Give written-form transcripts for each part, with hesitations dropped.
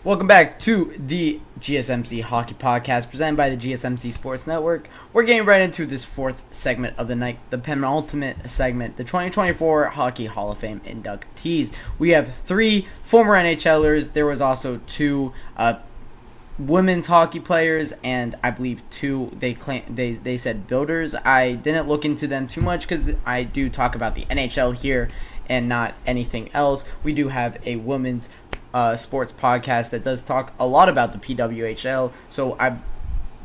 Welcome back to the GSMC Hockey Podcast presented by the GSMC Sports Network. We're getting right into this fourth segment of the night, the penultimate segment, the 2024 Hockey Hall of Fame inductees. We have 3 former NHLers. There was also 2 women's hockey players, and I believe 2 they said builders. I didn't look into them too much because I do talk about the NHL here and not anything else. We do have a women's sports podcast that does talk a lot about the PWHL, so I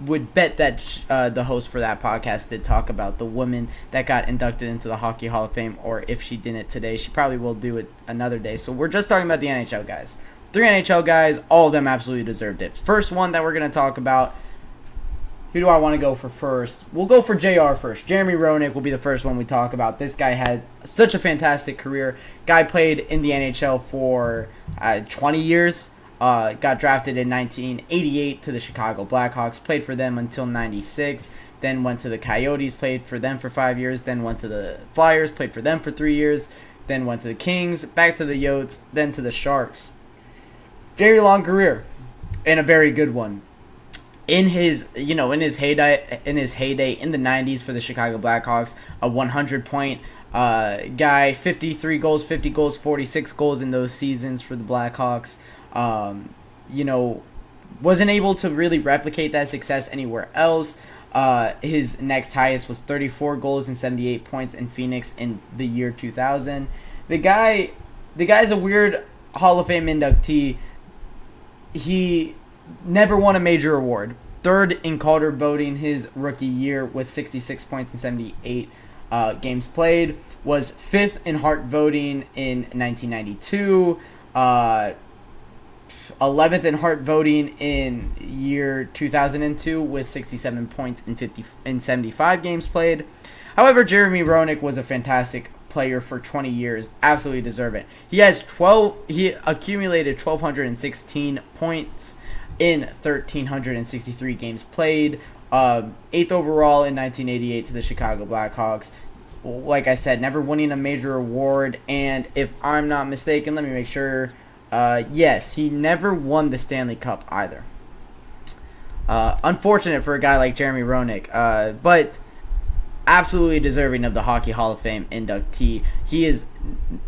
would bet that the host for that podcast did talk about the woman that got inducted into the Hockey Hall of Fame, or if she didn't today, she probably will do it another day. So we're just talking about the NHL guys. 3 NHL guys, all of them absolutely deserved it. First one that we're going to talk about, who do I want to go for first? We'll go for JR first. Jeremy Roenick will be the first one we talk about. This guy had such a fantastic career. Guy played in the NHL for 20 years. Got drafted in 1988 to the Chicago Blackhawks. Played for them until 96. Then went to the Coyotes. Played for them for 5 years. Then went to the Flyers. Played for them for 3 years. Then went to the Kings. Back to the Yotes. Then to the Sharks. Very long career. And a very good one. In his heyday in the 90s for the Chicago Blackhawks, a 100-point guy, 53 goals, 50 goals, 46 goals in those seasons for the Blackhawks. Wasn't able to really replicate that success anywhere else. His next highest was 34 goals and 78 points in Phoenix in the year 2000. The guy's a weird Hall of Fame inductee. He never won a major award. 3rd in Calder voting his rookie year with 66 points and 78 games played. Was 5th in Hart voting in 1992. 11th in Hart voting in year 2002 with 67 points and 75 games played. However, Jeremy Roenick was a fantastic player for 20 years. Absolutely deserve it. He accumulated 1,216 points in 1,363 games played. 8th overall in 1988 to the Chicago Blackhawks. Like I said, never winning a major award. And if I'm not mistaken, let me make sure. Yes, he never won the Stanley Cup either. Unfortunate for a guy like Jeremy Roenick. But absolutely deserving of the Hockey Hall of Fame inductee. He is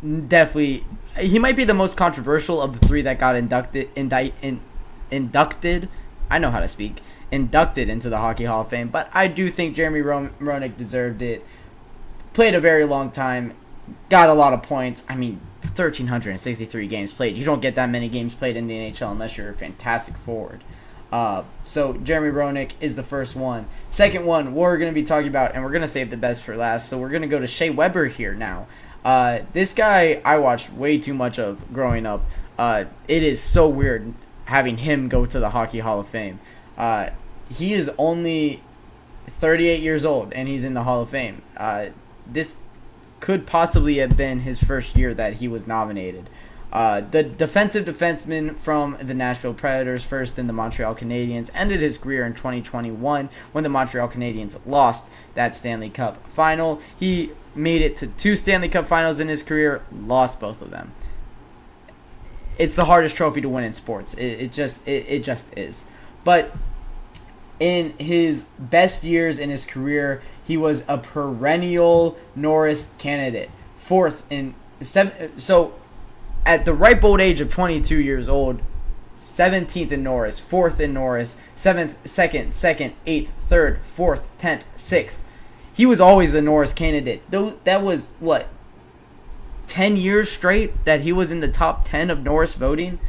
definitely... He might be the most controversial of the 3 that got inducted. I know how to speak. Inducted into the Hockey Hall of Fame, but I do think Jeremy Roenick deserved it. Played a very long time, got a lot of points. 1,363 games played. You don't get that many games played in the NHL unless you're a fantastic forward. So Jeremy Roenick is the first one. Second one we're going to be talking about, and we're going to save the best for last, so we're going to go to Shea Weber here now. This guy I watched way too much of growing up. It is so weird having him go to the Hockey Hall of Fame. He is only 38 years old, and he's in the Hall of Fame. This could possibly have been his first year that he was nominated. The defensive defenseman from the Nashville Predators, first in the Montreal Canadiens, ended his career in 2021 when the Montreal Canadiens lost that Stanley Cup final. He made it to 2 Stanley Cup finals in his career, lost both of them. It's the hardest trophy to win in sports. It just is. But in his best years in his career, he was a perennial Norris candidate. 4th in 7. So at the ripe old age of 22 years old, 17th in Norris, 4th in Norris, 7th, 2nd, 8th, 3rd, 4th, 10th, 6th. He was always a Norris candidate. Though that was 10 years straight that he was in the top 10 of Norris voting,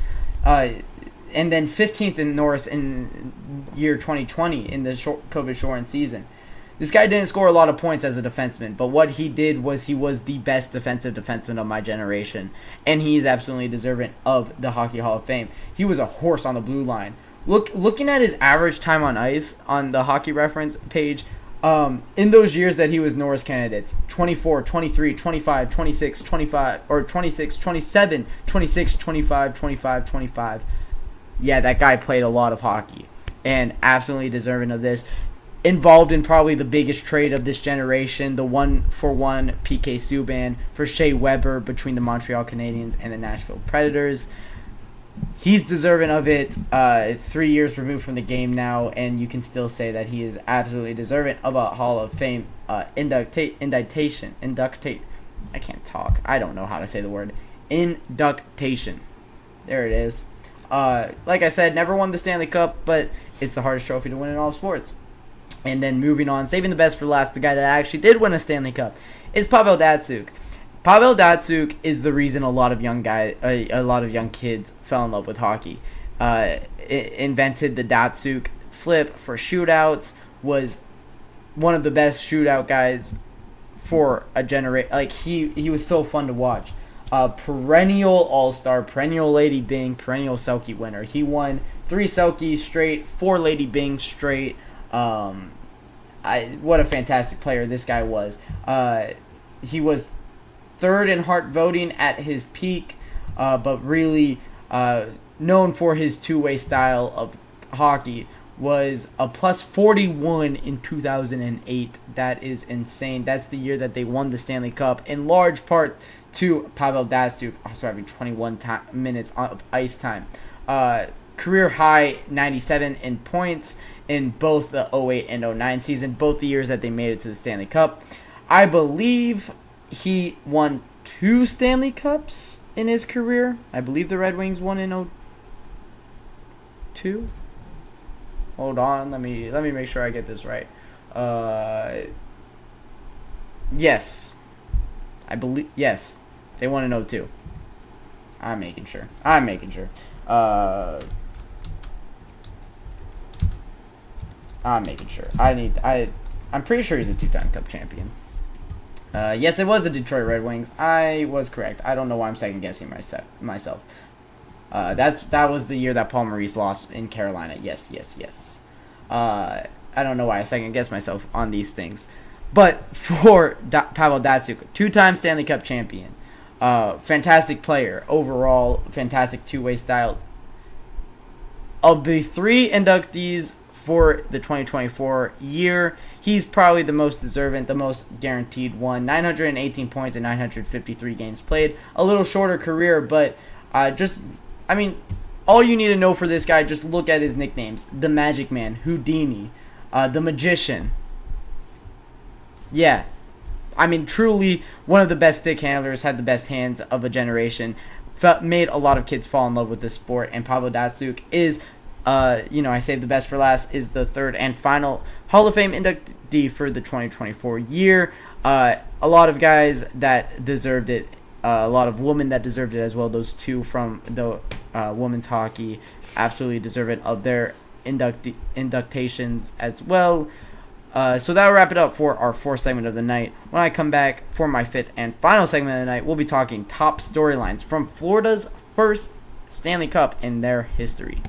and then 15th in Norris in year 2020 in the COVID-shortened season. This guy didn't score a lot of points as a defenseman, but what he did was he was the best defensive defenseman of my generation, and he is absolutely deserving of the Hockey Hall of Fame. He was a horse on the blue line. Looking at his average time on ice on the Hockey Reference page, in those years that he was Norris candidates, 24, 23, 25, 26, 25, or 26, 27, 26, 25, 25, 25. Yeah, that guy played a lot of hockey and absolutely deserving of this. Involved in probably the biggest trade of this generation, the 1-for-1 PK Subban for Shea Weber between the Montreal Canadiens and the Nashville Predators. he's deserving of it. 3 years removed from the game now, and you can still say that he is absolutely deserving of a Hall of Fame induction. I can't talk. I don't know how to say the word. Induction. There it is. Like I said, never won the Stanley Cup, but it's the hardest trophy to win in all sports. And then moving on, saving the best for last, the guy that actually did win a Stanley Cup is Pavel Datsyuk. Pavel Datsyuk is the reason a lot of young kids fell in love with hockey. Invented the Datsyuk flip for shootouts. Was one of the best shootout guys for a generation. Like he was so fun to watch. Perennial All-Star, perennial Lady Byng, perennial Selke winner. He won 3 Selke straight, 4 Lady Byng straight. What a fantastic player this guy was. He was 3rd in Hart voting at his peak, but really known for his two-way style of hockey. Was a plus 41 in 2008. That is insane. That's the year that they won the Stanley Cup, in large part to Pavel Datsyuk also having 21 minutes of ice time. Career high 97 in points in both the 08 and 09 season, both the years that they made it to the Stanley Cup. I believe he won 2 Stanley Cups in his career. I believe the Red Wings won in 02. Hold on, let me make sure I get this right. Yes. I believe, yes. They won in 02. I'm making sure. I'm making sure. I'm pretty sure he's a 2-time Cup champion. Yes, it was the Detroit Red Wings. I was correct. I don't know why I'm second guessing myself. That was the year that Paul Maurice lost in Carolina. Yes. I don't know why I second guess myself on these things. But for Pavel Datsyuk, 2-time Stanley Cup champion, fantastic player overall, fantastic two-way style. Of the 3 inductees for the 2024 year, he's probably the most deserving, the most guaranteed one. 918 points and 953 games played. A little shorter career, but all you need to know for this guy, just look at his nicknames. The Magic Man, Houdini, the Magician. Yeah. Truly one of the best stick handlers, had the best hands of a generation. Made a lot of kids fall in love with this sport. And Pavel Datsyuk is, I saved the best for last, is the 3rd and final Hall of Fame inductee for the 2024 year. A lot of guys that deserved it. A lot of women that deserved it as well. Those 2 from the women's hockey absolutely deserve it of their inductations as well. So that'll wrap it up for our 4th segment of the night. When I come back for my 5th and final segment of the night, we'll be talking top storylines from Florida's first Stanley Cup in their history.